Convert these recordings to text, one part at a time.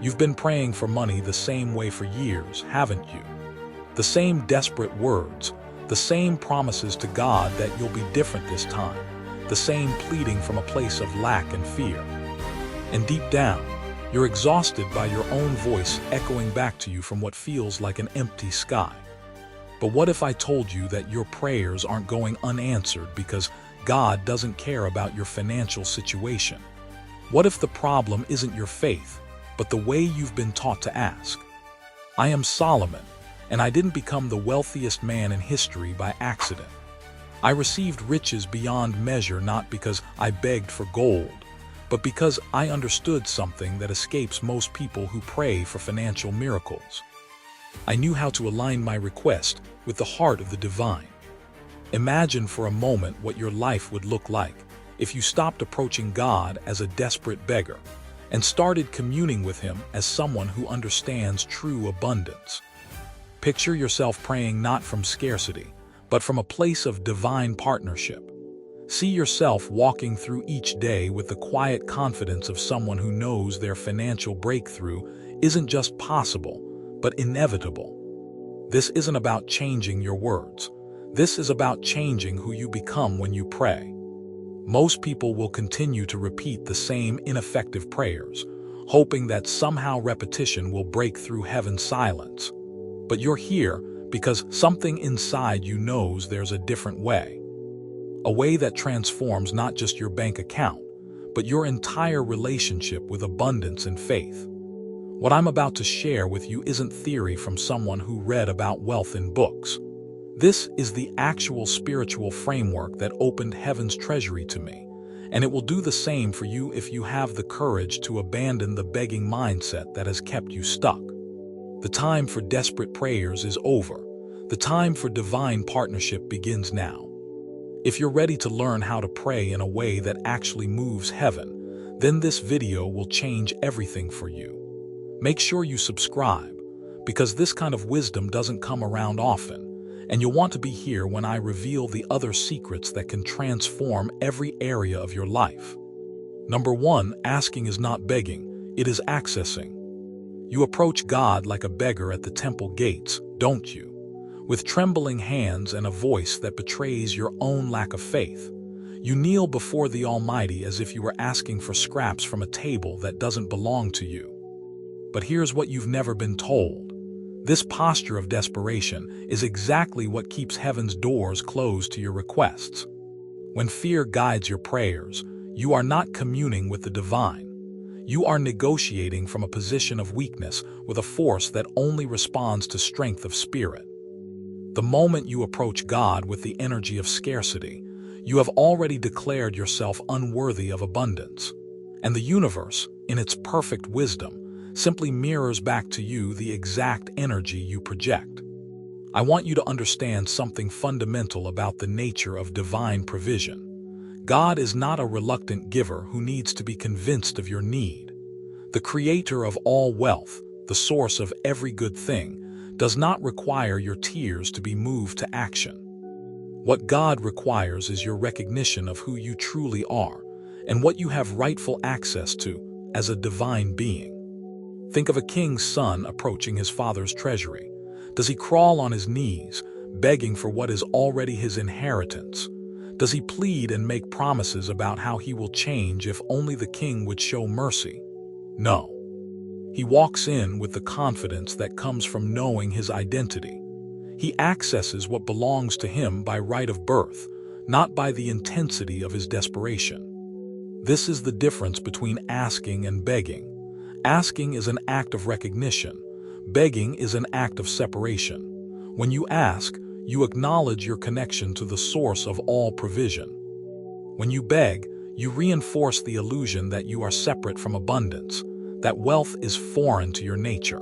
You've been praying for money the same way for years, haven't you? The same desperate words, the same promises to God that you'll be different this time, the same pleading from a place of lack and fear. And deep down, you're exhausted by your own voice echoing back to you from what feels like an empty sky. But what if I told you that your prayers aren't going unanswered because God doesn't care about your financial situation? What if the problem isn't your faith, but the way you've been taught to ask? I am Solomon, and I didn't become the wealthiest man in history by accident. I received riches beyond measure not because I begged for gold, but because I understood something that escapes most people who pray for financial miracles. I knew how to align my request with the heart of the divine. Imagine for a moment what your life would look like if you stopped approaching God as a desperate beggar and started communing with Him as someone who understands true abundance. Picture yourself praying not from scarcity, but from a place of divine partnership. See yourself walking through each day with the quiet confidence of someone who knows their financial breakthrough isn't just possible, but inevitable. This isn't about changing your words. This is about changing who you become when you pray. Most people will continue to repeat the same ineffective prayers, hoping that somehow repetition will break through heaven's silence. But you're here because something inside you knows there's a different way. A way that transforms not just your bank account, but your entire relationship with abundance and faith. What I'm about to share with you isn't theory from someone who read about wealth in books. This is the actual spiritual framework that opened heaven's treasury to me, and it will do the same for you if you have the courage to abandon the begging mindset that has kept you stuck. The time for desperate prayers is over. The time for divine partnership begins now. If you're ready to learn how to pray in a way that actually moves heaven, then this video will change everything for you. Make sure you subscribe, because this kind of wisdom doesn't come around often. And you'll want to be here when I reveal the other secrets that can transform every area of your life. Number 1, asking is not begging, it is accessing. You approach God like a beggar at the temple gates, don't you? With trembling hands and a voice that betrays your own lack of faith. You kneel before the Almighty as if you were asking for scraps from a table that doesn't belong to you. But here's what you've never been told. This posture of desperation is exactly what keeps heaven's doors closed to your requests. When fear guides your prayers, you are not communing with the divine. You are negotiating from a position of weakness with a force that only responds to strength of spirit. The moment you approach God with the energy of scarcity, you have already declared yourself unworthy of abundance. And the universe, in its perfect wisdom, simply mirrors back to you the exact energy you project. I want you to understand something fundamental about the nature of divine provision. God is not a reluctant giver who needs to be convinced of your need. The creator of all wealth, the source of every good thing, does not require your tears to be moved to action. What God requires is your recognition of who you truly are and what you have rightful access to as a divine being. Think of a king's son approaching his father's treasury. Does he crawl on his knees, begging for what is already his inheritance? Does he plead and make promises about how he will change if only the king would show mercy? No. He walks in with the confidence that comes from knowing his identity. He accesses what belongs to him by right of birth, not by the intensity of his desperation. This is the difference between asking and begging. Asking is an act of recognition. Begging is an act of separation. When you ask, you acknowledge your connection to the source of all provision. When you beg, you reinforce the illusion that you are separate from abundance, that wealth is foreign to your nature.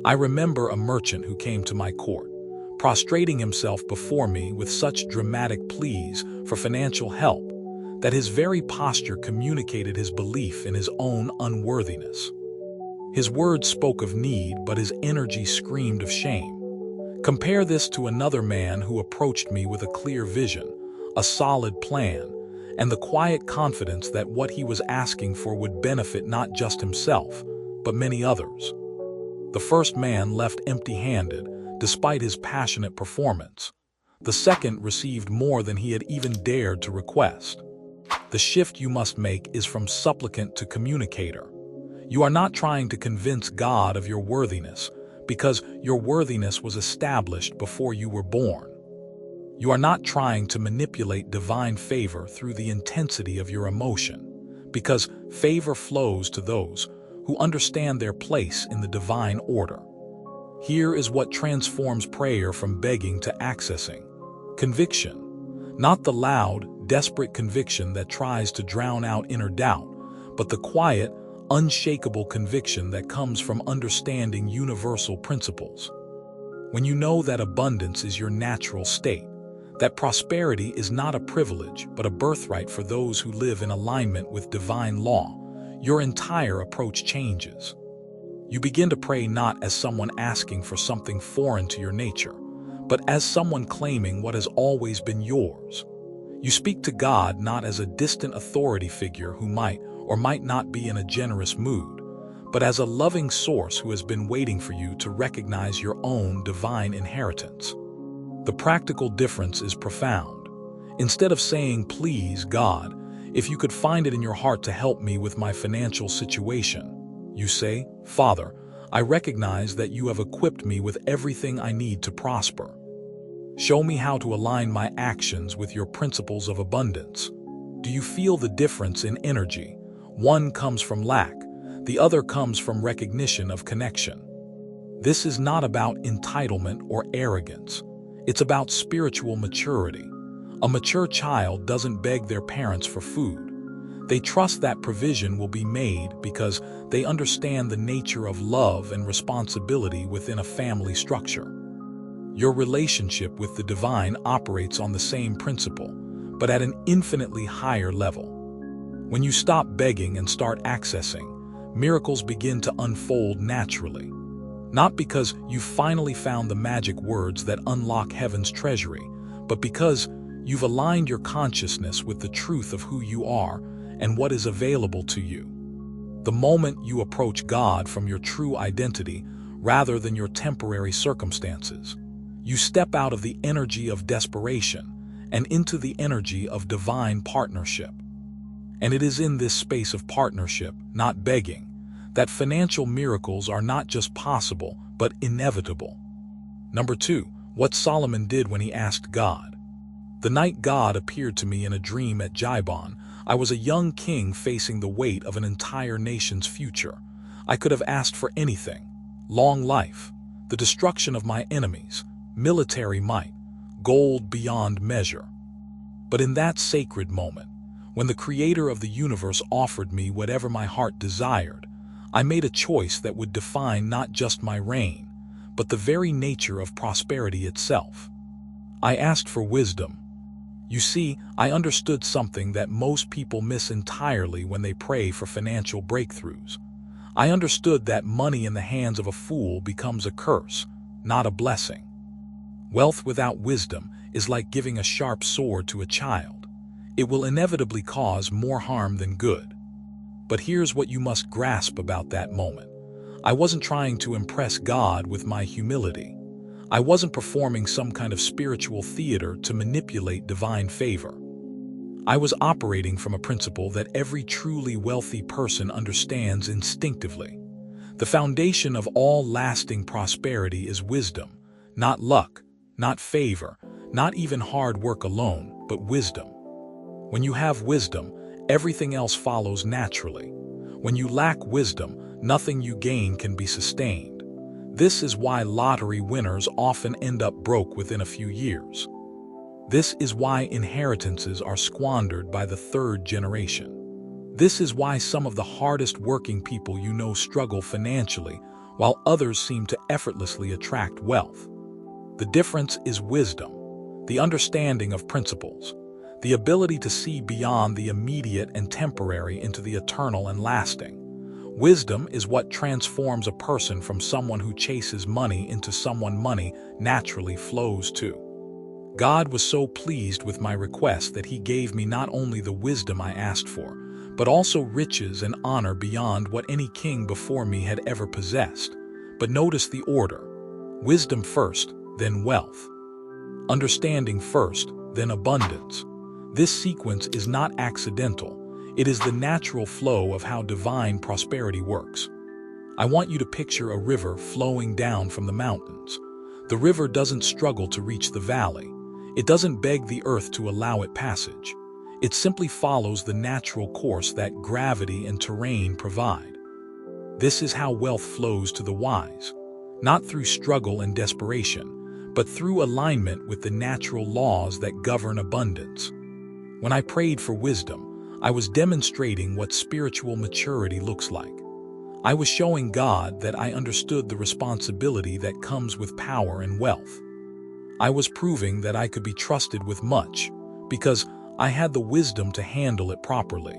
I remember a merchant who came to my court, prostrating himself before me with such dramatic pleas for financial help that his very posture communicated his belief in his own unworthiness. His words spoke of need, but his energy screamed of shame. Compare this to another man who approached me with a clear vision, a solid plan, and the quiet confidence that what he was asking for would benefit not just himself, but many others. The first man left empty-handed, despite his passionate performance. The second received more than he had even dared to request. The shift you must make is from supplicant to communicator. You are not trying to convince God of your worthiness, because your worthiness was established before you were born. You are not trying to manipulate divine favor through the intensity of your emotion, because favor flows to those who understand their place in the divine order. Here is what transforms prayer from begging to accessing. Conviction. Not the loud, desperate conviction that tries to drown out inner doubt, but the quiet, unshakable conviction that comes from understanding universal principles. When you know that abundance is your natural state, that prosperity is not a privilege but a birthright for those who live in alignment with divine law, your entire approach changes. You begin to pray not as someone asking for something foreign to your nature, but as someone claiming what has always been yours. You speak to God not as a distant authority figure who might or might not be in a generous mood, but as a loving source who has been waiting for you to recognize your own divine inheritance. The practical difference is profound. Instead of saying, "Please, God, if you could find it in your heart to help me with my financial situation," you say, "Father, I recognize that you have equipped me with everything I need to prosper. Show me how to align my actions with your principles of abundance." Do you feel the difference in energy? One comes from lack, the other comes from recognition of connection. This is not about entitlement or arrogance. It's about spiritual maturity. A mature child doesn't beg their parents for food. They trust that provision will be made because they understand the nature of love and responsibility within a family structure. Your relationship with the divine operates on the same principle, but at an infinitely higher level. When you stop begging and start accessing, miracles begin to unfold naturally. Not because you've finally found the magic words that unlock heaven's treasury, but because you've aligned your consciousness with the truth of who you are and what is available to you. The moment you approach God from your true identity rather than your temporary circumstances, you step out of the energy of desperation and into the energy of divine partnership. And it is in this space of partnership, not begging, that financial miracles are not just possible, but inevitable. Number 2, what Solomon did when he asked God. The night God appeared to me in a dream at Gibon, I was a young king facing the weight of an entire nation's future. I could have asked for anything: long life, the destruction of my enemies, military might, gold beyond measure. But in that sacred moment, when the Creator of the universe offered me whatever my heart desired, I made a choice that would define not just my reign, but the very nature of prosperity itself. I asked for wisdom. You see, I understood something that most people miss entirely when they pray for financial breakthroughs. I understood that money in the hands of a fool becomes a curse, not a blessing. Wealth without wisdom is like giving a sharp sword to a child. It will inevitably cause more harm than good. But here's what you must grasp about that moment. I wasn't trying to impress God with my humility. I wasn't performing some kind of spiritual theater to manipulate divine favor. I was operating from a principle that every truly wealthy person understands instinctively. The foundation of all lasting prosperity is wisdom, not luck, not favor, not even hard work alone, but wisdom. When you have wisdom, everything else follows naturally. When you lack wisdom, nothing you gain can be sustained. This is why lottery winners often end up broke within a few years. This is why inheritances are squandered by the third generation. This is why some of the hardest working people you know struggle financially, while others seem to effortlessly attract wealth. The difference is wisdom, the understanding of principles, the ability to see beyond the immediate and temporary into the eternal and lasting. Wisdom is what transforms a person from someone who chases money into someone money naturally flows to. God was so pleased with my request that He gave me not only the wisdom I asked for, but also riches and honor beyond what any king before me had ever possessed. But notice the order: wisdom first, then wealth; understanding first, then abundance. This sequence is not accidental. It is the natural flow of how divine prosperity works. I want you to picture a river flowing down from the mountains. The river doesn't struggle to reach the valley. It doesn't beg the earth to allow it passage. It simply follows the natural course that gravity and terrain provide. This is how wealth flows to the wise, not through struggle and desperation, but through alignment with the natural laws that govern abundance. When I prayed for wisdom, I was demonstrating what spiritual maturity looks like. I was showing God that I understood the responsibility that comes with power and wealth. I was proving that I could be trusted with much, because I had the wisdom to handle it properly.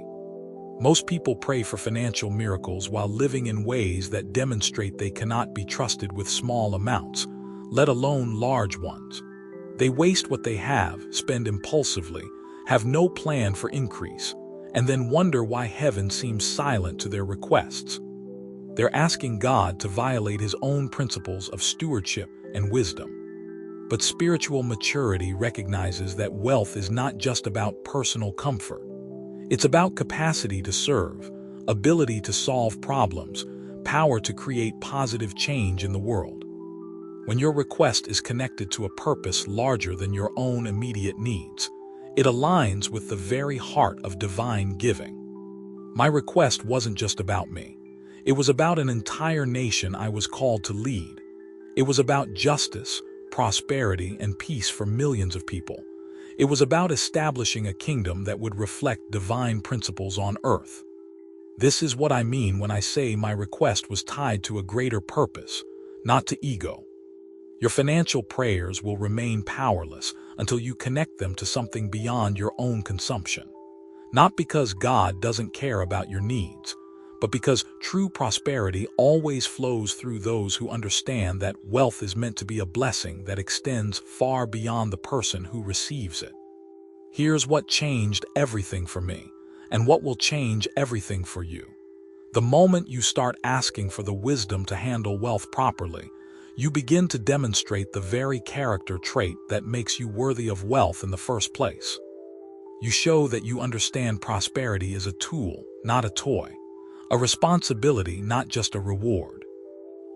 Most people pray for financial miracles while living in ways that demonstrate they cannot be trusted with small amounts, let alone large ones. They waste what they have, spend impulsively, have no plan for increase, and then wonder why heaven seems silent to their requests. They're asking God to violate His own principles of stewardship and wisdom. But spiritual maturity recognizes that wealth is not just about personal comfort. It's about capacity to serve, ability to solve problems, power to create positive change in the world. When your request is connected to a purpose larger than your own immediate needs, it aligns with the very heart of divine giving. My request wasn't just about me. It was about an entire nation I was called to lead. It was about justice, prosperity, and peace for millions of people. It was about establishing a kingdom that would reflect divine principles on earth. This is what I mean when I say my request was tied to a greater purpose, not to ego. Your financial prayers will remain powerless until you connect them to something beyond your own consumption. Not because God doesn't care about your needs, but because true prosperity always flows through those who understand that wealth is meant to be a blessing that extends far beyond the person who receives it. Here's what changed everything for me, and what will change everything for you. The moment you start asking for the wisdom to handle wealth properly, you begin to demonstrate the very character trait that makes you worthy of wealth in the first place. You show that you understand prosperity is a tool, not a toy, a responsibility, not just a reward.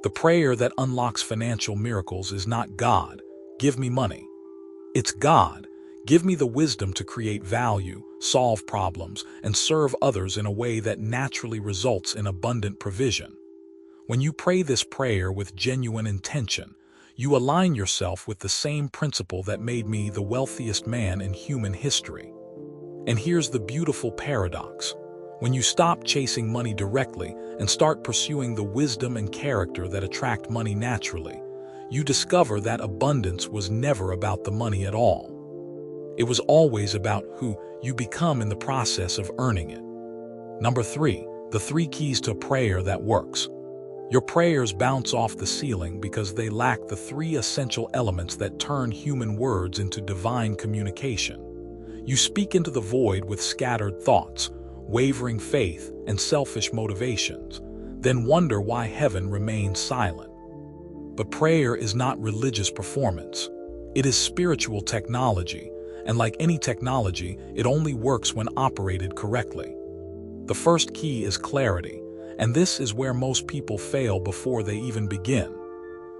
The prayer that unlocks financial miracles is not "God, give me money." It's "God, give me the wisdom to create value, solve problems, and serve others in a way that naturally results in abundant provision." When you pray this prayer with genuine intention, you align yourself with the same principle that made me the wealthiest man in human history. And here's the beautiful paradox. When you stop chasing money directly and start pursuing the wisdom and character that attract money naturally, you discover that abundance was never about the money at all. It was always about who you become in the process of earning it. Number 3, the 3 keys to prayer that works. Your prayers bounce off the ceiling because they lack the 3 essential elements that turn human words into divine communication. You speak into the void with scattered thoughts, wavering faith, and selfish motivations, then wonder why heaven remains silent. But prayer is not religious performance. It is spiritual technology, and like any technology, it only works when operated correctly. The first key is clarity, and this is where most people fail before they even begin.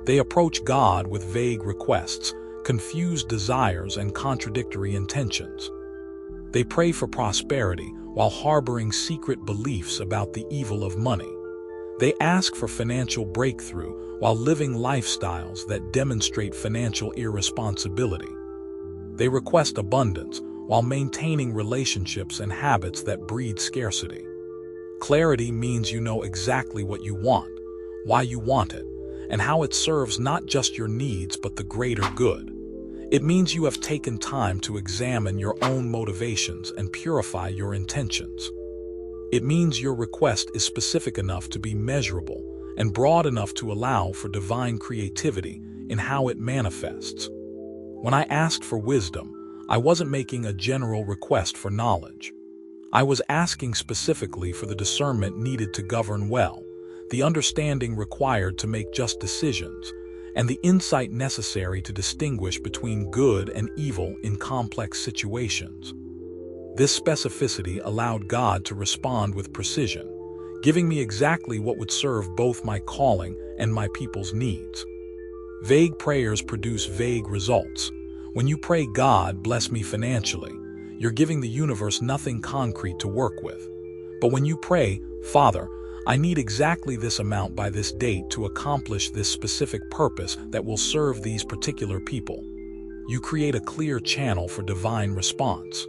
They approach God with vague requests, confused desires, and contradictory intentions. They pray for prosperity while harboring secret beliefs about the evil of money. They ask for financial breakthrough while living lifestyles that demonstrate financial irresponsibility. They request abundance while maintaining relationships and habits that breed scarcity. Clarity means you know exactly what you want, why you want it, and how it serves not just your needs but the greater good. It means you have taken time to examine your own motivations and purify your intentions. It means your request is specific enough to be measurable and broad enough to allow for divine creativity in how it manifests. When I asked for wisdom, I wasn't making a general request for knowledge. I was asking specifically for the discernment needed to govern well, the understanding required to make just decisions, and the insight necessary to distinguish between good and evil in complex situations. This specificity allowed God to respond with precision, giving me exactly what would serve both my calling and my people's needs. Vague prayers produce vague results. When you pray, "God, bless me financially," you're giving the universe nothing concrete to work with. But when you pray, "Father, I need exactly this amount by this date to accomplish this specific purpose that will serve these particular people," you create a clear channel for divine response.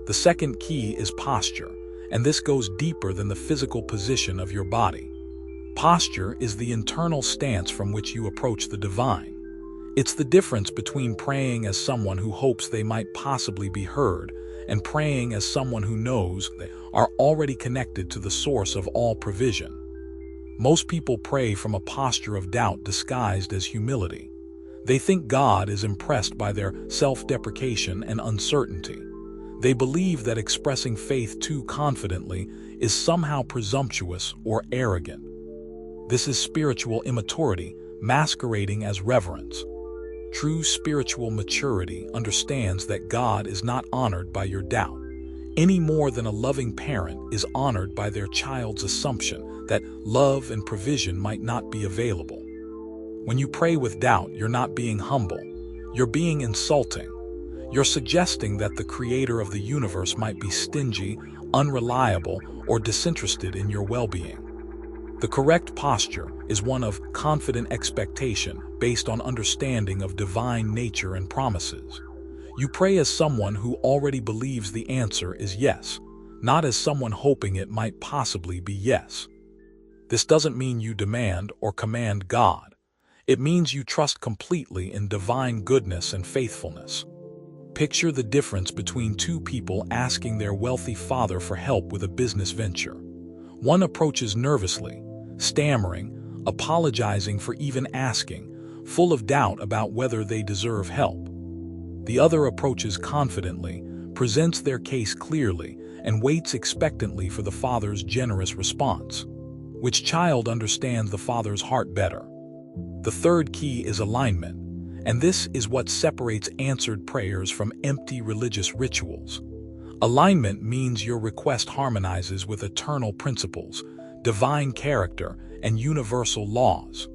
The second key is posture, and this goes deeper than the physical position of your body. Posture is the internal stance from which you approach the divine. It's the difference between praying as someone who hopes they might possibly be heard and praying as someone who knows they are already connected to the source of all provision. Most people pray from a posture of doubt disguised as humility. They think God is impressed by their self-deprecation and uncertainty. They believe that expressing faith too confidently is somehow presumptuous or arrogant. This is spiritual immaturity masquerading as reverence. True spiritual maturity understands that God is not honored by your doubt, any more than a loving parent is honored by their child's assumption that love and provision might not be available. When you pray with doubt, you're not being humble, you're being insulting. You're suggesting that the creator of the universe might be stingy, unreliable, or disinterested in your well-being. The correct posture is one of confident expectation based on understanding of divine nature and promises. You pray as someone who already believes the answer is yes, not as someone hoping it might possibly be yes. This doesn't mean you demand or command God. It means you trust completely in divine goodness and faithfulness. Picture the difference between two people asking their wealthy father for help with a business venture. One approaches nervously, stammering, apologizing for even asking, full of doubt about whether they deserve help. The other approaches confidently, presents their case clearly, and waits expectantly for the father's generous response. Which child understands the father's heart better? The third key is alignment. And this is what separates answered prayers from empty religious rituals. Alignment means your request harmonizes with eternal principles, divine character, and universal laws.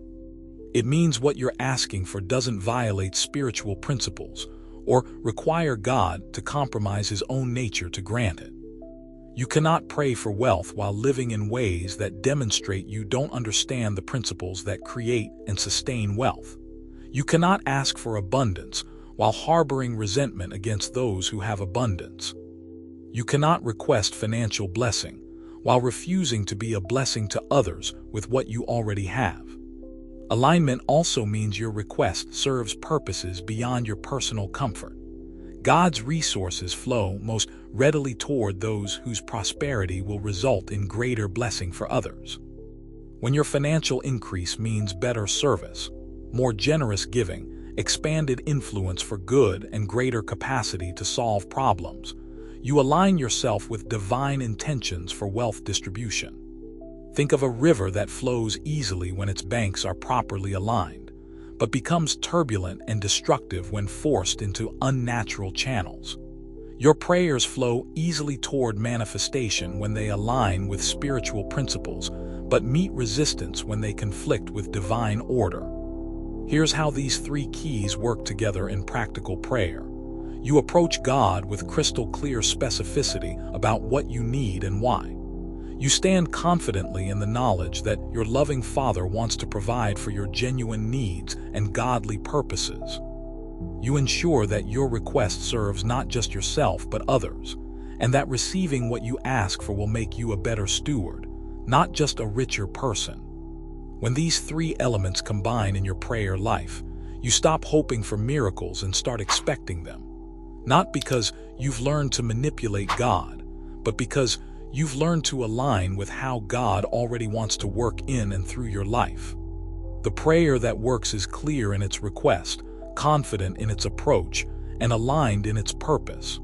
It means what you're asking for doesn't violate spiritual principles or require God to compromise his own nature to grant it. You cannot pray for wealth while living in ways that demonstrate you don't understand the principles that create and sustain wealth. You cannot ask for abundance while harboring resentment against those who have abundance. You cannot request financial blessing while refusing to be a blessing to others with what you already have. Alignment also means your request serves purposes beyond your personal comfort. God's resources flow most readily toward those whose prosperity will result in greater blessing for others. When your financial increase means better service, more generous giving, expanded influence for good, and greater capacity to solve problems, you align yourself with divine intentions for wealth distribution. Think of a river that flows easily when its banks are properly aligned, but becomes turbulent and destructive when forced into unnatural channels. Your prayers flow easily toward manifestation when they align with spiritual principles, but meet resistance when they conflict with divine order. Here's how these three keys work together in practical prayer. You approach God with crystal clear specificity about what you need and why. You stand confidently in the knowledge that your loving Father wants to provide for your genuine needs and godly purposes. You ensure that your request serves not just yourself but others, and that receiving what you ask for will make you a better steward, not just a richer person. When these three elements combine in your prayer life, you stop hoping for miracles and start expecting them. Not because you've learned to manipulate God, but because you've learned to align with how God already wants to work in and through your life. The prayer that works is clear in its request, confident in its approach, and aligned in its purpose.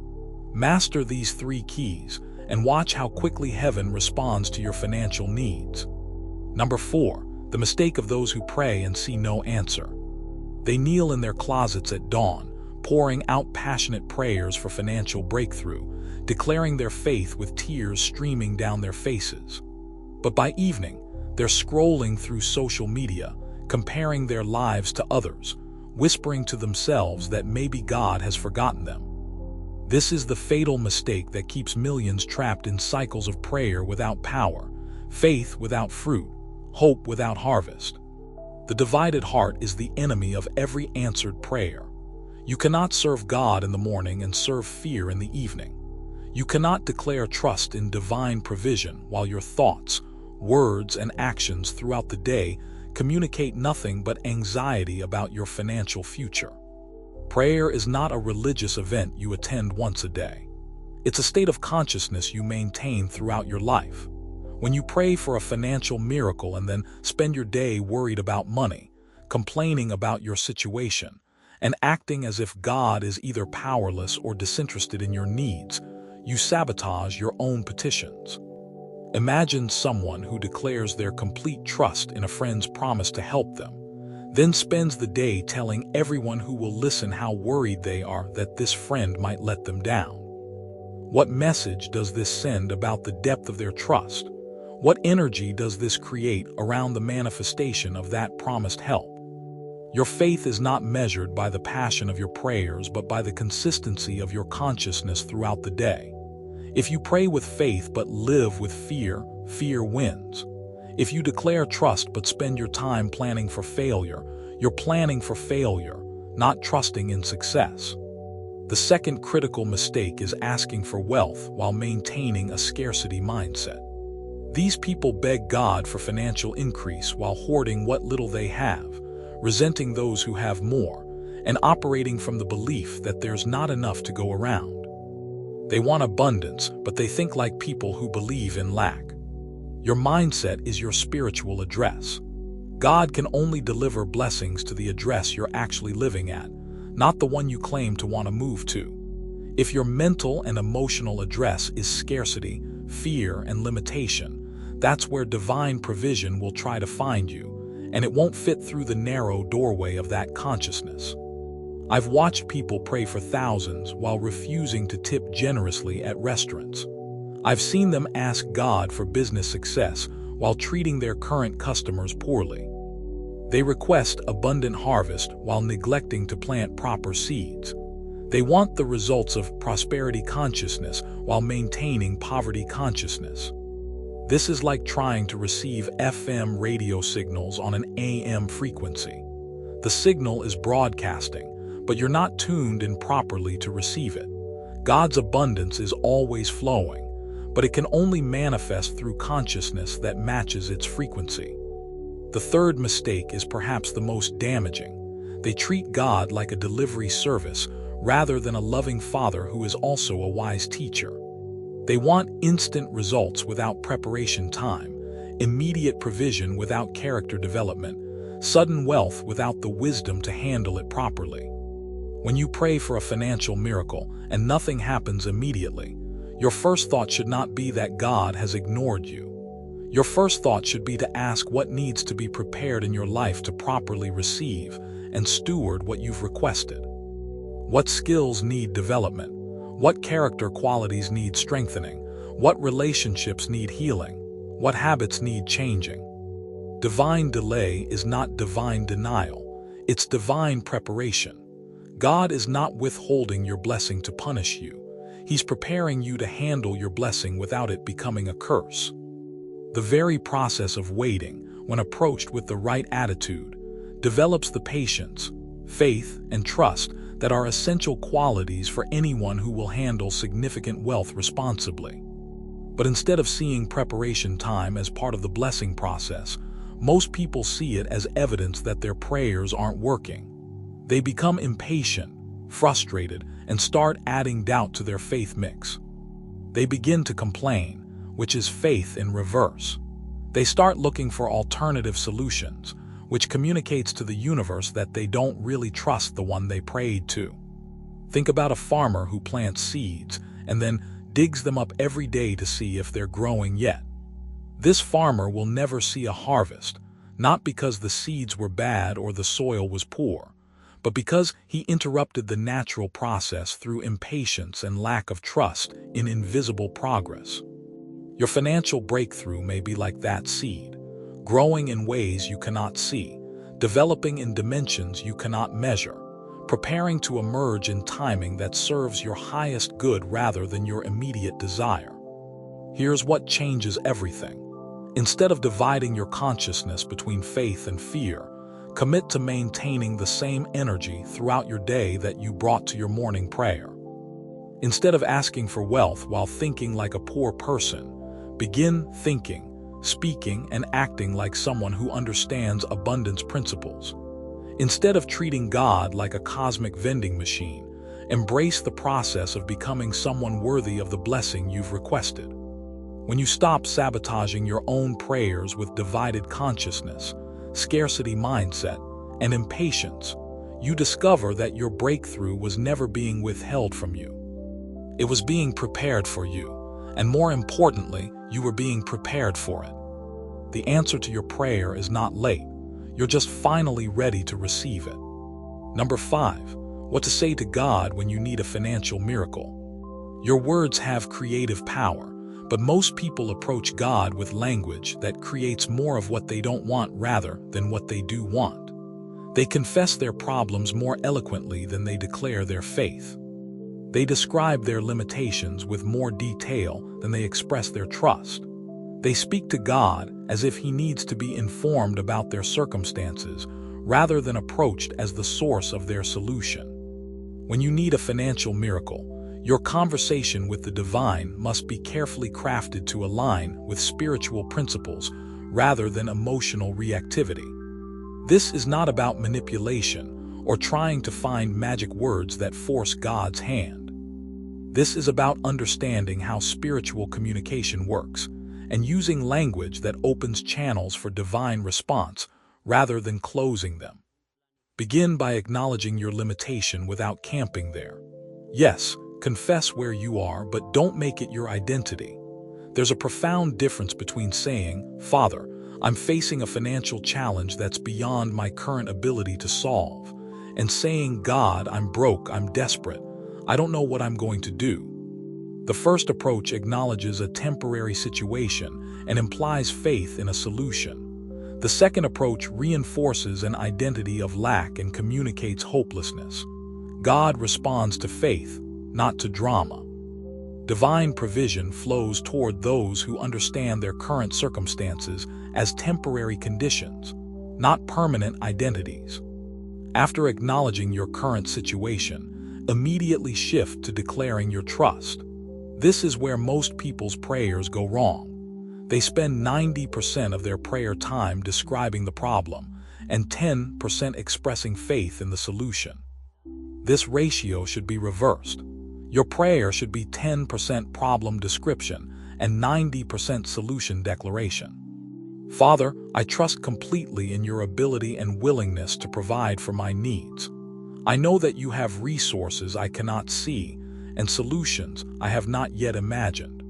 Master these three keys, and watch how quickly heaven responds to your financial needs. Number 4. The mistake of those who pray and see no answer. They kneel in their closets at dawn, pouring out passionate prayers for financial breakthrough, declaring their faith with tears streaming down their faces. But by evening, they're scrolling through social media, comparing their lives to others, whispering to themselves that maybe God has forgotten them. This is the fatal mistake that keeps millions trapped in cycles of prayer without power, faith without fruit, hope without harvest. The divided heart is the enemy of every answered prayer. You cannot serve God in the morning and serve fear in the evening. You cannot declare trust in divine provision while your thoughts, words, and actions throughout the day communicate nothing but anxiety about your financial future. Prayer is not a religious event you attend once a day. It's a state of consciousness you maintain throughout your life. When you pray for a financial miracle and then spend your day worried about money, complaining about your situation, and acting as if God is either powerless or disinterested in your needs, you sabotage your own petitions. Imagine someone who declares their complete trust in a friend's promise to help them, then spends the day telling everyone who will listen how worried they are that this friend might let them down. What message does this send about the depth of their trust? What energy does this create around the manifestation of that promised help? Your faith is not measured by the passion of your prayers, but by the consistency of your consciousness throughout the day. If you pray with faith but live with fear, fear wins. If you declare trust but spend your time planning for failure, you're planning for failure, not trusting in success. The second critical mistake is asking for wealth while maintaining a scarcity mindset. These people beg God for financial increase while hoarding what little they have, resenting those who have more, and operating from the belief that there's not enough to go around. They want abundance, but they think like people who believe in lack. Your mindset is your spiritual address. God can only deliver blessings to the address you're actually living at, not the one you claim to want to move to. If your mental and emotional address is scarcity, fear, and limitation, that's where divine provision will try to find you, and it won't fit through the narrow doorway of that consciousness. I've watched people pray for thousands while refusing to tip generously at restaurants. I've seen them ask God for business success while treating their current customers poorly. They request abundant harvest while neglecting to plant proper seeds. They want the results of prosperity consciousness while maintaining poverty consciousness. This is like trying to receive FM radio signals on an AM frequency. The signal is broadcasting, but you're not tuned in properly to receive it. God's abundance is always flowing, but it can only manifest through consciousness that matches its frequency. The third mistake is perhaps the most damaging. They treat God like a delivery service rather than a loving Father who is also a wise teacher. They want instant results without preparation time, immediate provision without character development, sudden wealth without the wisdom to handle it properly. When you pray for a financial miracle and nothing happens immediately, your first thought should not be that God has ignored you. Your first thought should be to ask what needs to be prepared in your life to properly receive and steward what you've requested. What skills need development? What character qualities need strengthening? What relationships need healing? What habits need changing? Divine delay is not divine denial, it's divine preparation. God is not withholding your blessing to punish you. He's preparing you to handle your blessing without it becoming a curse. The very process of waiting, when approached with the right attitude, develops the patience, faith, and trust that are essential qualities for anyone who will handle significant wealth responsibly. But instead of seeing preparation time as part of the blessing process, most people see it as evidence that their prayers aren't working. They become impatient, frustrated, and start adding doubt to their faith mix. They begin to complain, which is faith in reverse. They start looking for alternative solutions, which communicates to the universe that they don't really trust the one they prayed to. Think about a farmer who plants seeds and then digs them up every day to see if they're growing yet. This farmer will never see a harvest, not because the seeds were bad or the soil was poor, but because he interrupted the natural process through impatience and lack of trust in invisible progress. Your financial breakthrough may be like that seed, growing in ways you cannot see, developing in dimensions you cannot measure, preparing to emerge in timing that serves your highest good rather than your immediate desire. Here's what changes everything. Instead of dividing your consciousness between faith and fear, commit to maintaining the same energy throughout your day that you brought to your morning prayer. Instead of asking for wealth while thinking like a poor person, begin thinking, speaking, and acting like someone who understands abundance principles. Instead of treating God like a cosmic vending machine, embrace the process of becoming someone worthy of the blessing you've requested. When you stop sabotaging your own prayers with divided consciousness, scarcity mindset, and impatience, you discover that your breakthrough was never being withheld from you. It was being prepared for you, and more importantly, you were being prepared for it. The answer to your prayer is not late. You're just finally ready to receive it. Number 5, what to say to God when you need a financial miracle. Your words have creative power, but most people approach God with language that creates more of what they don't want rather than what they do want. They confess their problems more eloquently than they declare their faith. They describe their limitations with more detail than they express their trust. They speak to God as if He needs to be informed about their circumstances rather than approached as the source of their solution. When you need a financial miracle, your conversation with the divine must be carefully crafted to align with spiritual principles rather than emotional reactivity. This is not about manipulation or trying to find magic words that force God's hand. This is about understanding how spiritual communication works and using language that opens channels for divine response rather than closing them. Begin by acknowledging your limitation without camping there. Yes, confess where you are, but don't make it your identity. There's a profound difference between saying, "Father, I'm facing a financial challenge that's beyond my current ability to solve," and saying, "God, I'm broke, I'm desperate, I don't know what I'm going to do." The first approach acknowledges a temporary situation and implies faith in a solution. The second approach reinforces an identity of lack and communicates hopelessness. God responds to faith, not to drama. Divine provision flows toward those who understand their current circumstances as temporary conditions, not permanent identities. After acknowledging your current situation, immediately shift to declaring your trust. This is where most people's prayers go wrong. They spend 90% of their prayer time describing the problem and 10% expressing faith in the solution. This ratio should be reversed. Your prayer should be 10% problem description and 90% solution declaration. Father, I trust completely in your ability and willingness to provide for my needs. I know that you have resources I cannot see and solutions I have not yet imagined.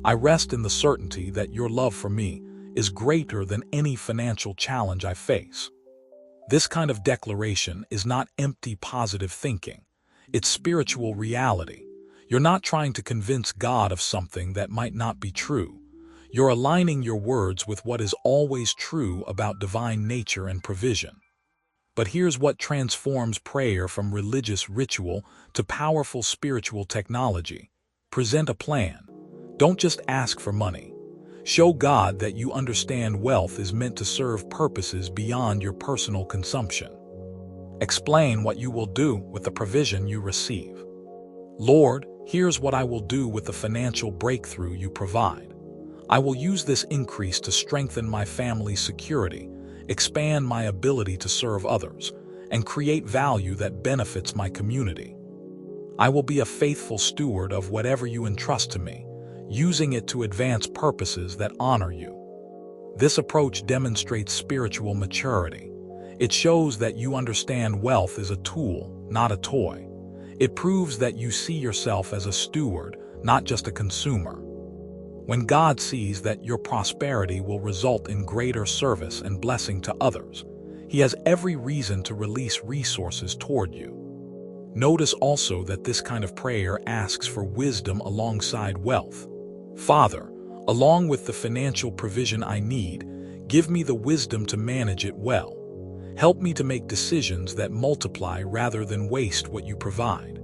I rest in the certainty that your love for me is greater than any financial challenge I face. This kind of declaration is not empty positive thinking. It's spiritual reality. You're not trying to convince God of something that might not be true. You're aligning your words with what is always true about divine nature and provision. But here's what transforms prayer from religious ritual to powerful spiritual technology. Present a plan. Don't just ask for money. Show God that you understand wealth is meant to serve purposes beyond your personal consumption. Explain what you will do with the provision you receive. Lord, here's what I will do with the financial breakthrough you provide. I will use this increase to strengthen my family's security, expand my ability to serve others, and create value that benefits my community. I will be a faithful steward of whatever you entrust to me, using it to advance purposes that honor you. This approach demonstrates spiritual maturity. It shows that you understand wealth is a tool, not a toy. It proves that you see yourself as a steward, not just a consumer. When God sees that your prosperity will result in greater service and blessing to others, He has every reason to release resources toward you. Notice also that this kind of prayer asks for wisdom alongside wealth. Father, along with the financial provision I need, give me the wisdom to manage it well. Help me to make decisions that multiply rather than waste what you provide.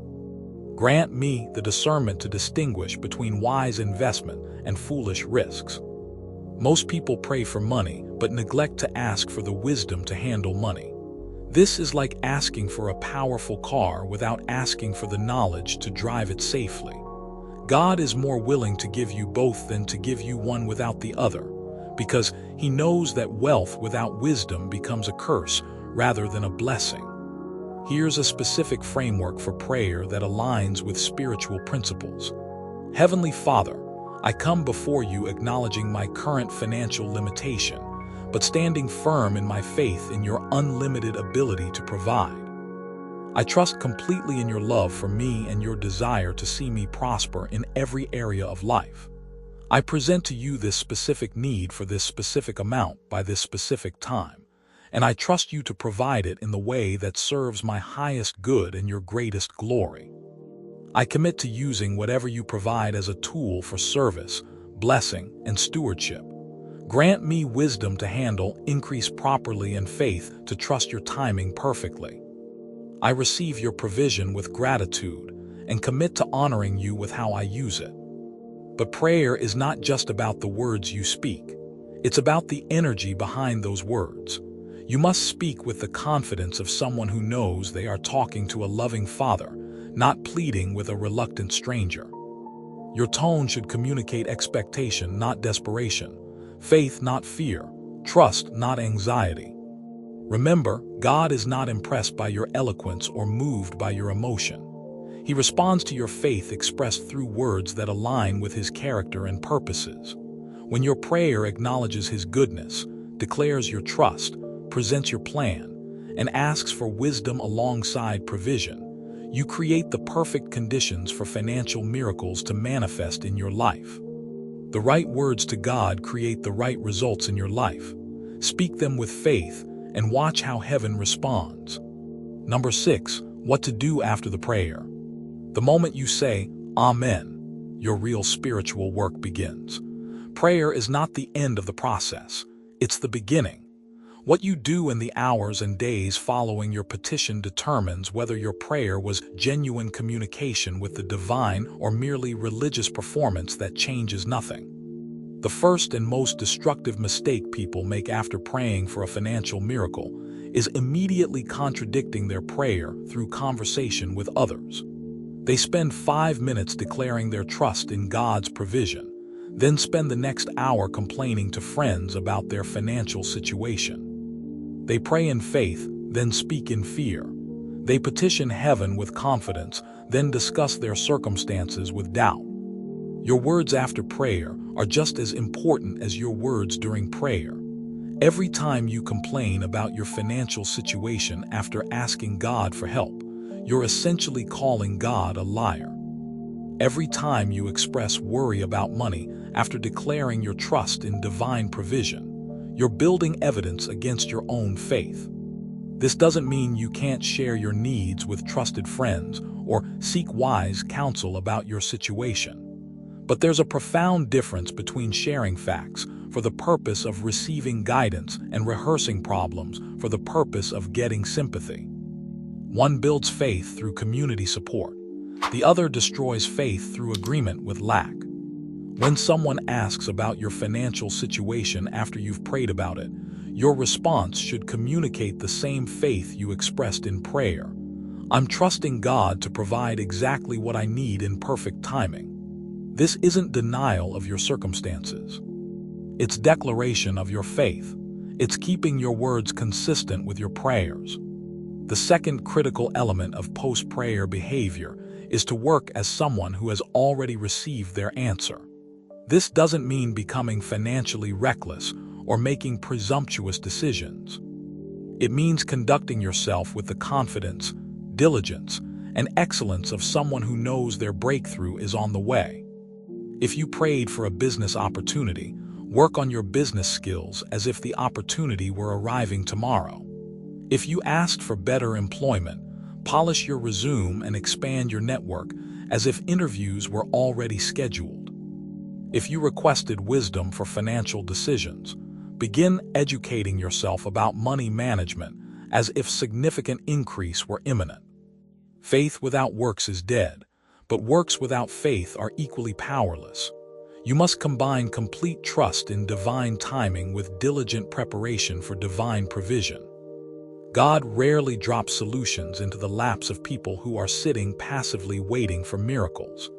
Grant me the discernment to distinguish between wise investment and foolish risks. Most people pray for money but neglect to ask for the wisdom to handle money. This is like asking for a powerful car without asking for the knowledge to drive it safely. God is more willing to give you both than to give you one without the other, because He knows that wealth without wisdom becomes a curse rather than a blessing. Here's a specific framework for prayer that aligns with spiritual principles. Heavenly Father, I come before you acknowledging my current financial limitation, but standing firm in my faith in your unlimited ability to provide. I trust completely in your love for me and your desire to see me prosper in every area of life. I present to you this specific need for this specific amount by this specific time, and I trust you to provide it in the way that serves my highest good and your greatest glory. I commit to using whatever you provide as a tool for service, blessing, and stewardship. Grant me wisdom to handle increase properly and faith to trust your timing perfectly. I receive your provision with gratitude and commit to honoring you with how I use it. But prayer is not just about the words you speak. It's about the energy behind those words. You must speak with the confidence of someone who knows they are talking to a loving Father, not pleading with a reluctant stranger. Your tone should communicate expectation, not desperation, faith, not fear, trust, not anxiety. Remember, God is not impressed by your eloquence or moved by your emotion. He responds to your faith expressed through words that align with His character and purposes. When your prayer acknowledges His goodness, declares your trust, presents your plan, and asks for wisdom alongside provision, you create the perfect conditions for financial miracles to manifest in your life. The right words to God create the right results in your life. Speak them with faith and watch how heaven responds. Number 6, what to do after the prayer. The moment you say, Amen, your real spiritual work begins. Prayer is not the end of the process. It's the beginning. What you do in the hours and days following your petition determines whether your prayer was genuine communication with the divine or merely religious performance that changes nothing. The first and most destructive mistake people make after praying for a financial miracle is immediately contradicting their prayer through conversation with others. They spend 5 minutes declaring their trust in God's provision, then spend the next hour complaining to friends about their financial situation. They pray in faith, then speak in fear. They petition heaven with confidence, then discuss their circumstances with doubt. Your words after prayer are just as important as your words during prayer. Every time you complain about your financial situation after asking God for help, you're essentially calling God a liar. Every time you express worry about money after declaring your trust in divine provision, you're building evidence against your own faith. This doesn't mean you can't share your needs with trusted friends or seek wise counsel about your situation. But there's a profound difference between sharing facts for the purpose of receiving guidance and rehearsing problems for the purpose of getting sympathy. One builds faith through community support. The other destroys faith through agreement with lack. When someone asks about your financial situation after you've prayed about it, your response should communicate the same faith you expressed in prayer. I'm trusting God to provide exactly what I need in perfect timing. This isn't denial of your circumstances. It's declaration of your faith. It's keeping your words consistent with your prayers. The second critical element of post-prayer behavior is to work as someone who has already received their answer. This doesn't mean becoming financially reckless or making presumptuous decisions. It means conducting yourself with the confidence, diligence, and excellence of someone who knows their breakthrough is on the way. If you prayed for a business opportunity, work on your business skills as if the opportunity were arriving tomorrow. If you asked for better employment, polish your resume and expand your network as if interviews were already scheduled. If you requested wisdom for financial decisions, begin educating yourself about money management as if significant increase were imminent. Faith without works is dead, but works without faith are equally powerless. You must combine complete trust in divine timing with diligent preparation for divine provision. God rarely drops solutions into the laps of people who are sitting passively waiting for miracles.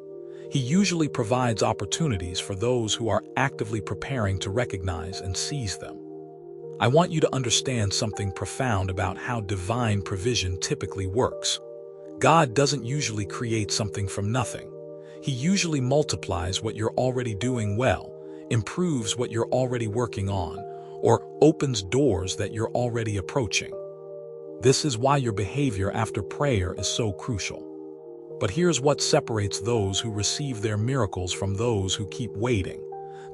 He usually provides opportunities for those who are actively preparing to recognize and seize them. I want you to understand something profound about how divine provision typically works. God doesn't usually create something from nothing. He usually multiplies what you're already doing well, improves what you're already working on, or opens doors that you're already approaching. This is why your behavior after prayer is so crucial. But here's what separates those who receive their miracles from those who keep waiting.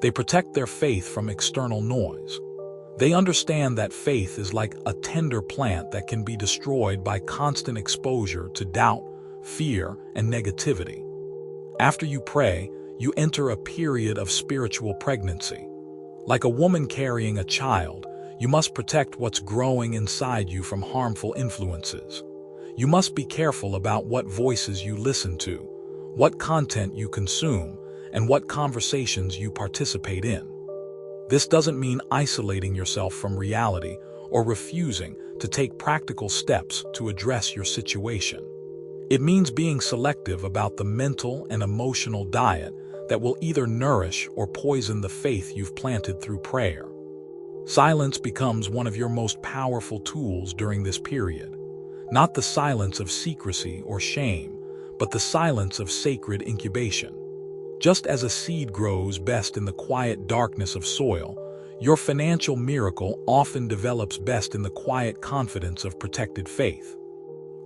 They protect their faith from external noise. They understand that faith is like a tender plant that can be destroyed by constant exposure to doubt, fear, and negativity. After you pray, you enter a period of spiritual pregnancy. Like a woman carrying a child, you must protect what's growing inside you from harmful influences. You must be careful about what voices you listen to, what content you consume, and what conversations you participate in. This doesn't mean isolating yourself from reality or refusing to take practical steps to address your situation. It means being selective about the mental and emotional diet that will either nourish or poison the faith you've planted through prayer. Silence becomes one of your most powerful tools during this period. Not the silence of secrecy or shame, but the silence of sacred incubation. Just as a seed grows best in the quiet darkness of soil, your financial miracle often develops best in the quiet confidence of protected faith.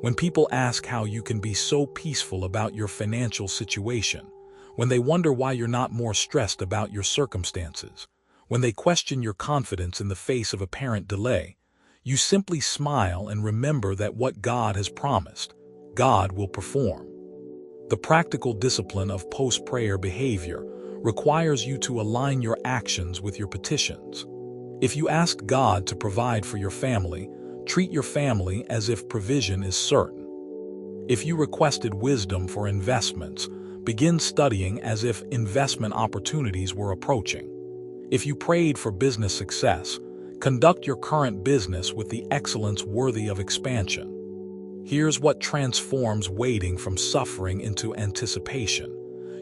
When people ask how you can be so peaceful about your financial situation, when they wonder why you're not more stressed about your circumstances, when they question your confidence in the face of apparent delay, you simply smile and remember that what God has promised, God will perform. The practical discipline of post-prayer behavior requires you to align your actions with your petitions. If you asked God to provide for your family, treat your family as if provision is certain. If you requested wisdom for investments, begin studying as if investment opportunities were approaching. If you prayed for business success, conduct your current business with the excellence worthy of expansion. Here's what transforms waiting from suffering into anticipation.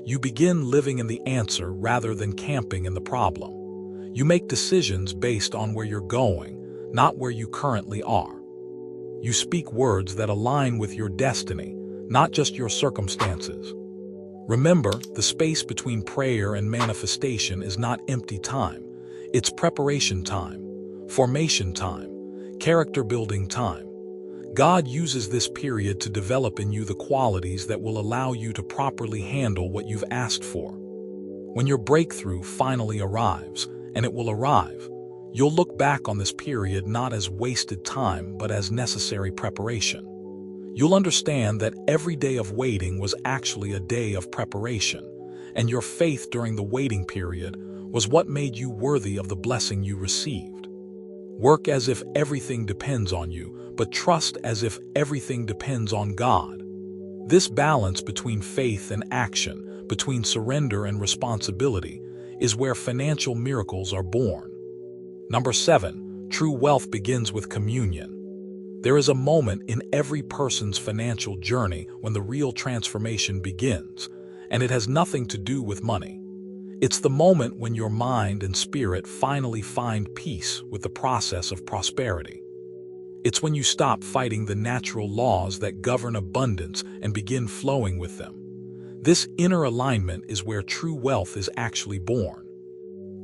You begin living in the answer rather than camping in the problem. You make decisions based on where you're going, not where you currently are. You speak words that align with your destiny, not just your circumstances. Remember, the space between prayer and manifestation is not empty time. It's preparation time, formation time, character-building time. God uses this period to develop in you the qualities that will allow you to properly handle what you've asked for. When your breakthrough finally arrives, and it will arrive, you'll look back on this period not as wasted time but as necessary preparation. You'll understand that every day of waiting was actually a day of preparation, and your faith during the waiting period was what made you worthy of the blessing you received. Work as if everything depends on you, but trust as if everything depends on God. This balance between faith and action, between surrender and responsibility, is where financial miracles are born. Number 7, true wealth begins with communion. There is a moment in every person's financial journey when the real transformation begins, and it has nothing to do with money. It's the moment when your mind and spirit finally find peace with the process of prosperity. It's when you stop fighting the natural laws that govern abundance and begin flowing with them. This inner alignment is where true wealth is actually born.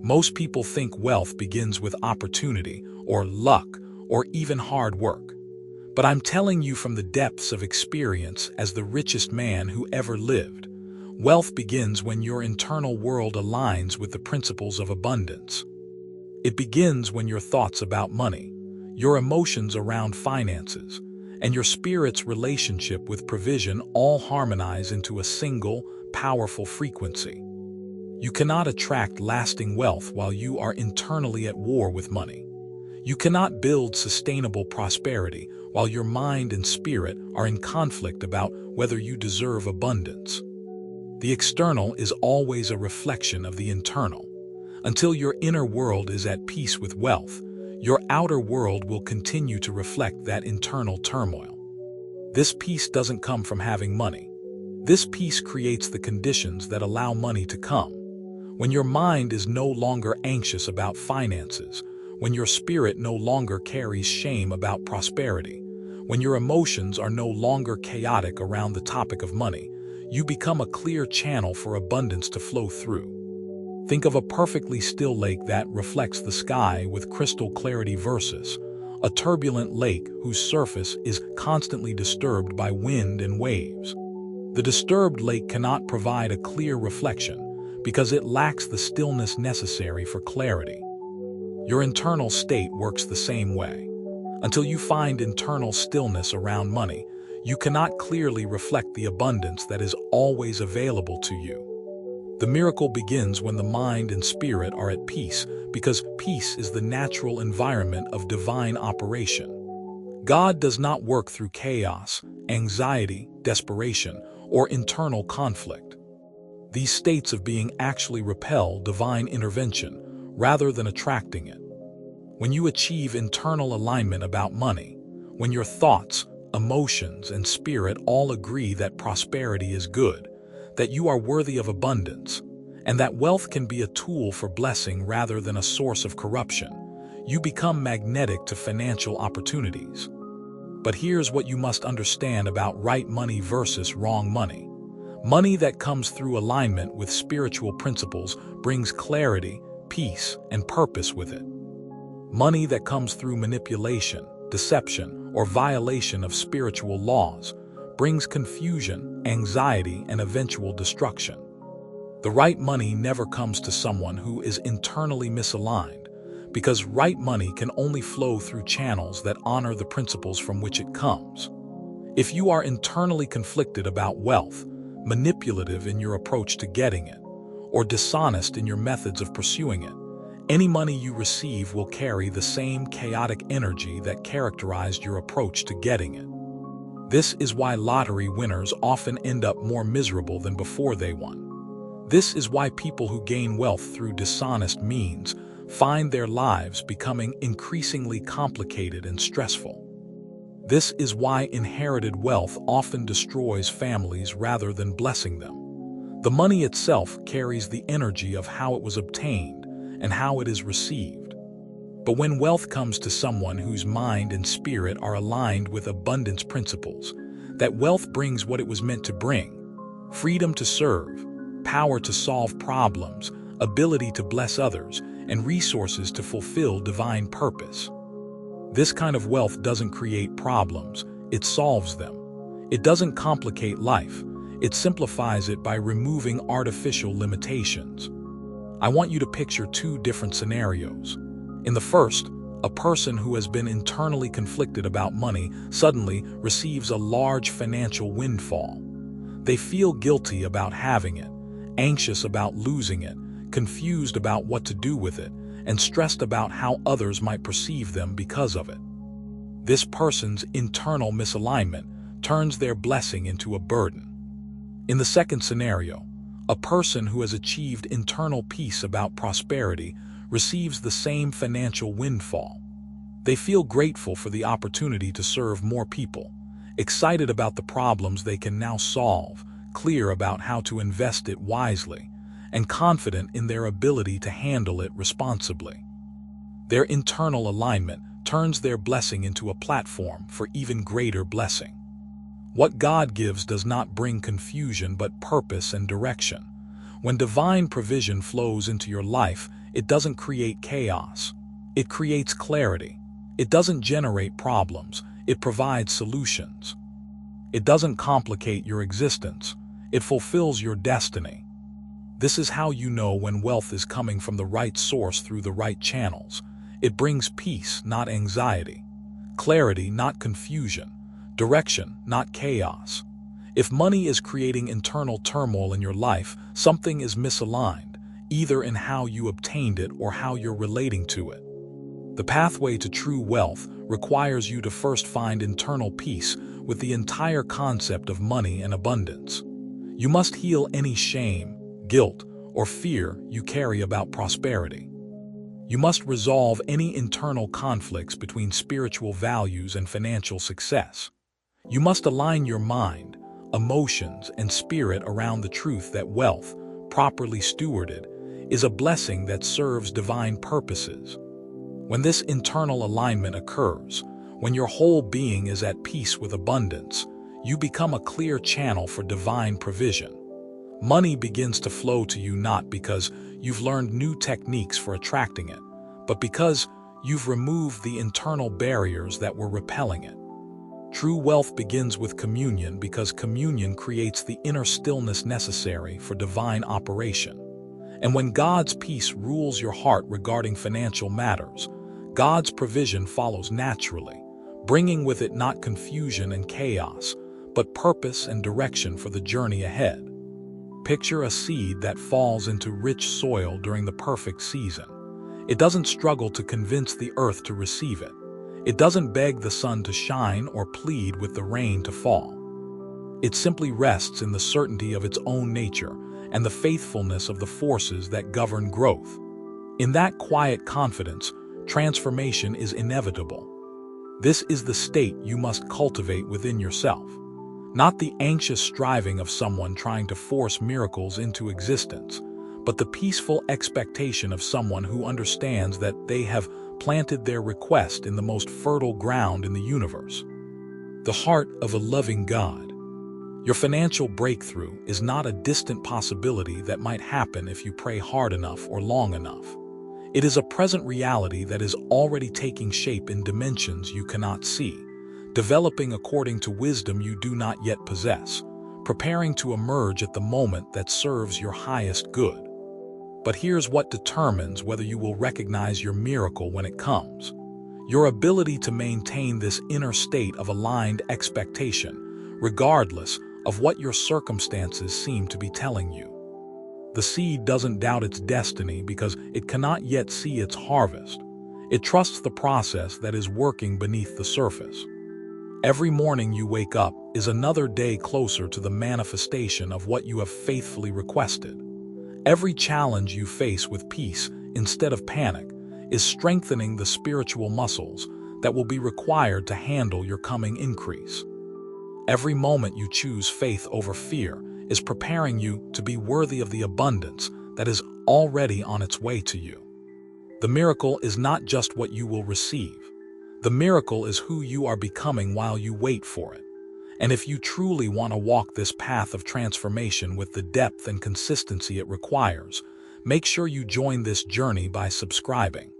Most people think wealth begins with opportunity, or luck, or even hard work. But I'm telling you from the depths of experience as the richest man who ever lived, Wealth begins when your internal world aligns with the principles of abundance. It begins when your thoughts about money, your emotions around finances, and your spirit's relationship with provision all harmonize into a single, powerful frequency. You cannot attract lasting wealth while you are internally at war with money. You cannot build sustainable prosperity while your mind and spirit are in conflict about whether you deserve abundance. The external is always a reflection of the internal. Until your inner world is at peace with wealth, your outer world will continue to reflect that internal turmoil. This peace doesn't come from having money. This peace creates the conditions that allow money to come. When your mind is no longer anxious about finances, when your spirit no longer carries shame about prosperity, when your emotions are no longer chaotic around the topic of money, you become a clear channel for abundance to flow through. Think of a perfectly still lake that reflects the sky with crystal clarity versus a turbulent lake whose surface is constantly disturbed by wind and waves. The disturbed lake cannot provide a clear reflection because it lacks the stillness necessary for clarity. Your internal state works the same way. Until you find internal stillness around money, you cannot clearly reflect the abundance that is always available to you. The miracle begins when the mind and spirit are at peace, because peace is the natural environment of divine operation. God does not work through chaos, anxiety, desperation, or internal conflict. These states of being actually repel divine intervention rather than attracting it. When you achieve internal alignment about money, when your thoughts, emotions, and spirit all agree that prosperity is good, that you are worthy of abundance, and that wealth can be a tool for blessing rather than a source of corruption, you become magnetic to financial opportunities. But here's what you must understand about right money versus wrong money. Money that comes through alignment with spiritual principles brings clarity, peace, and purpose with it. Money that comes through manipulation, deception, or violation of spiritual laws brings confusion, anxiety, and eventual destruction. The right money never comes to someone who is internally misaligned, because right money can only flow through channels that honor the principles from which it comes. If you are internally conflicted about wealth, manipulative in your approach to getting it, or dishonest in your methods of pursuing it, any money you receive will carry the same chaotic energy that characterized your approach to getting it. This is why lottery winners often end up more miserable than before they won. This is why people who gain wealth through dishonest means find their lives becoming increasingly complicated and stressful. This is why inherited wealth often destroys families rather than blessing them. The money itself carries the energy of how it was obtained and how it is received. But when wealth comes to someone whose mind and spirit are aligned with abundance principles, that wealth brings what it was meant to bring: freedom to serve, power to solve problems, ability to bless others, and resources to fulfill divine purpose. This kind of wealth doesn't create problems, it solves them. It doesn't complicate life, it simplifies it by removing artificial limitations. I want you to picture two different scenarios. In the first, a person who has been internally conflicted about money suddenly receives a large financial windfall. They feel guilty about having it, anxious about losing it, confused about what to do with it, and stressed about how others might perceive them because of it. This person's internal misalignment turns their blessing into a burden. In the second scenario, a person who has achieved internal peace about prosperity receives the same financial windfall. They feel grateful for the opportunity to serve more people, excited about the problems they can now solve, clear about how to invest it wisely, and confident in their ability to handle it responsibly. Their internal alignment turns their blessing into a platform for even greater blessing. What God gives does not bring confusion but purpose and direction. When divine provision flows into your life, it doesn't create chaos. It creates clarity. It doesn't generate problems. It provides solutions. It doesn't complicate your existence. It fulfills your destiny. This is how you know when wealth is coming from the right source through the right channels. It brings peace, not anxiety. Clarity, not confusion. Direction, not chaos. If money is creating internal turmoil in your life, something is misaligned, either in how you obtained it or how you're relating to it. The pathway to true wealth requires you to first find internal peace with the entire concept of money and abundance. You must heal any shame, guilt, or fear you carry about prosperity. You must resolve any internal conflicts between spiritual values and financial success. You must align your mind, emotions, and spirit around the truth that wealth, properly stewarded, is a blessing that serves divine purposes. When this internal alignment occurs, when your whole being is at peace with abundance, you become a clear channel for divine provision. Money begins to flow to you not because you've learned new techniques for attracting it, but because you've removed the internal barriers that were repelling it. True wealth begins with communion because communion creates the inner stillness necessary for divine operation. And when God's peace rules your heart regarding financial matters, God's provision follows naturally, bringing with it not confusion and chaos, but purpose and direction for the journey ahead. Picture a seed that falls into rich soil during the perfect season. It doesn't struggle to convince the earth to receive it. It doesn't beg the sun to shine or plead with the rain to fall. It simply rests in the certainty of its own nature and the faithfulness of the forces that govern growth. In that quiet confidence, transformation is inevitable. This is the state you must cultivate within yourself, not the anxious striving of someone trying to force miracles into existence, but the peaceful expectation of someone who understands that they have planted their request in the most fertile ground in the universe. The heart of a loving God. Your financial breakthrough is not a distant possibility that might happen if you pray hard enough or long enough. It is a present reality that is already taking shape in dimensions you cannot see, developing according to wisdom you do not yet possess, preparing to emerge at the moment that serves your highest good. But here's what determines whether you will recognize your miracle when it comes: your ability to maintain this inner state of aligned expectation, regardless of what your circumstances seem to be telling you. The seed doesn't doubt its destiny because it cannot yet see its harvest. It trusts the process that is working beneath the surface. Every morning you wake up is another day closer to the manifestation of what you have faithfully requested. Every challenge you face with peace instead of panic is strengthening the spiritual muscles that will be required to handle your coming increase. Every moment you choose faith over fear is preparing you to be worthy of the abundance that is already on its way to you. The miracle is not just what you will receive. The miracle is who you are becoming while you wait for it. And if you truly want to walk this path of transformation with the depth and consistency it requires, make sure you join this journey by subscribing.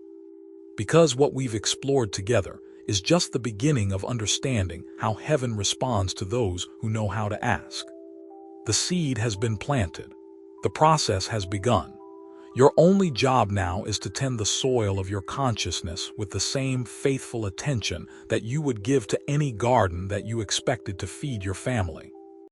Because what we've explored together is just the beginning of understanding how heaven responds to those who know how to ask. The seed has been planted. The process has begun. Your only job now is to tend the soil of your consciousness with the same faithful attention that you would give to any garden that you expected to feed your family.